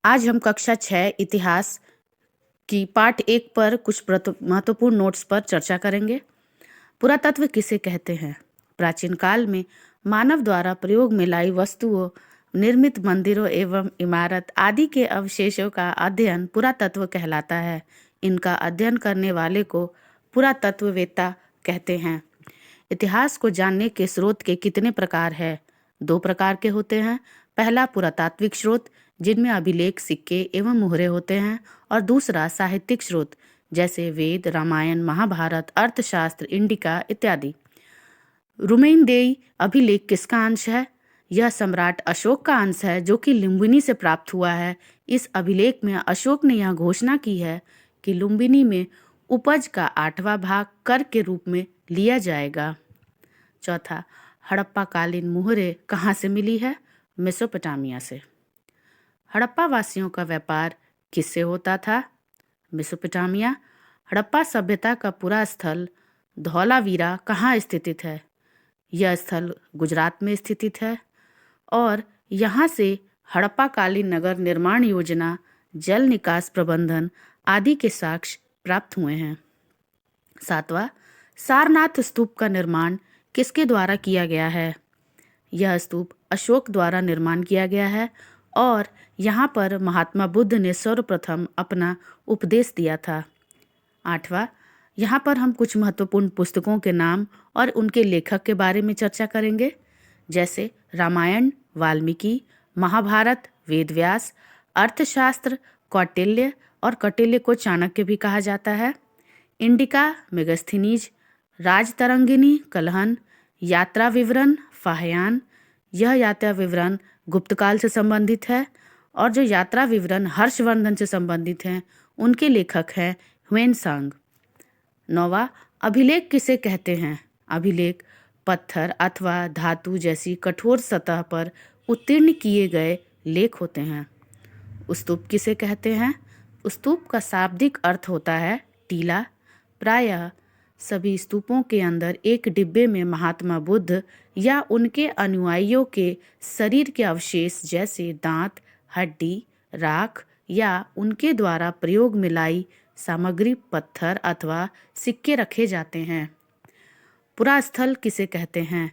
आज हम कक्षा 6 इतिहास की पाठ 1 पर कुछ महत्वपूर्ण नोट्स पर चर्चा करेंगे। पुरातत्व किसे कहते हैं? प्राचीन काल में मानव द्वारा प्रयोग में लाई वस्तुओं, निर्मित मंदिरों एवं इमारत आदि के अवशेषों का अध्ययन पुरातत्व कहलाता है। इनका अध्ययन करने वाले को पुरातत्ववेत्ता कहते हैं। इतिहास को जानने के स्रोत के कितने प्रकार हैं? 2 प्रकार के होते हैं। पहला पुरातात्विक स्रोत, जिनमें अभिलेख, सिक्के एवं मुहरे होते हैं, और दूसरा साहित्यिक स्रोत, जैसे वेद, रामायण, महाभारत, अर्थशास्त्र, इंडिका इत्यादि। रुमेनदेई अभिलेख किसका अंश है? यह सम्राट अशोक का अंश है, जो कि लुम्बिनी से प्राप्त हुआ है। इस अभिलेख में अशोक ने यह घोषणा की है कि लुम्बिनी में उपज का 8वां भाग कर के रूप में लिया जाएगा। चौथा, हड़प्पा कालीन मुहरे कहाँ से मिली है? मेसोपोटामिया से। हड़प्पा वासियों का व्यापार किससे होता था? मेसोपोटामिया। हड़प्पा सभ्यता का पूरा स्थल धौलावीरा कहाँ स्थित है? यह स्थल गुजरात में स्थित है और यहाँ से हड़प्पा कालीन नगर निर्माण योजना, जल निकास प्रबंधन आदि के साक्ष्य प्राप्त हुए हैं। 7वां, सारनाथ स्तूप का निर्माण किसके द्वारा किया गया है? यह स्तूप अशोक द्वारा निर्माण किया गया है और यहाँ पर महात्मा बुद्ध ने सर्वप्रथम अपना उपदेश दिया था। 8वां, यहाँ पर हम कुछ महत्वपूर्ण पुस्तकों के नाम और उनके लेखक के बारे में चर्चा करेंगे, जैसे रामायण वाल्मीकि, महाभारत वेदव्यास, अर्थशास्त्र कौटिल्य, और कौटिल्य को चाणक्य भी कहा जाता है, इंडिका मेगस्थनीज, राजतरंगिनी कलहन, यात्रा विवरण फाहयान। यह यात्रा विवरण गुप्तकाल से संबंधित है, और जो यात्रा विवरण हर्षवर्धन से संबंधित हैं उनके लेखक हैं ह्वेनसांग। 9वां, अभिलेख किसे कहते हैं? अभिलेख पत्थर अथवा धातु जैसी कठोर सतह पर उत्तीर्ण किए गए लेख होते हैं। स्तूप किसे कहते हैं? स्तूप का शाब्दिक अर्थ होता है टीला। प्रायः सभी स्तूपों के अंदर एक डिब्बे में महात्मा बुद्ध या उनके अनुयायियों के शरीर के अवशेष, जैसे दांत, हड्डी, राख या उनके द्वारा प्रयोग में लाई सामग्री, पत्थर अथवा सिक्के रखे जाते हैं। पुरास्थल किसे कहते हैं?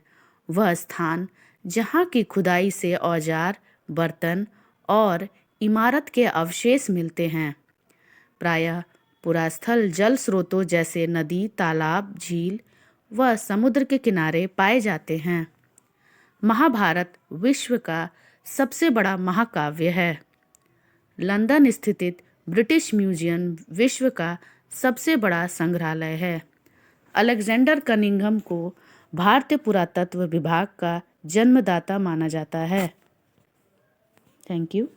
वह स्थान जहाँ की खुदाई से औजार, बर्तन और इमारत के अवशेष मिलते हैं। प्रायः पुरास्थल जल स्रोतों जैसे नदी, तालाब, झील व समुद्र के किनारे पाए जाते हैं। महाभारत विश्व का सबसे बड़ा महाकाव्य है। लंदन स्थित ब्रिटिश म्यूजियम विश्व का सबसे बड़ा संग्रहालय है। अलेक्जेंडर कनिंघम को भारतीय पुरातत्व विभाग का जन्मदाता माना जाता है। Thank you.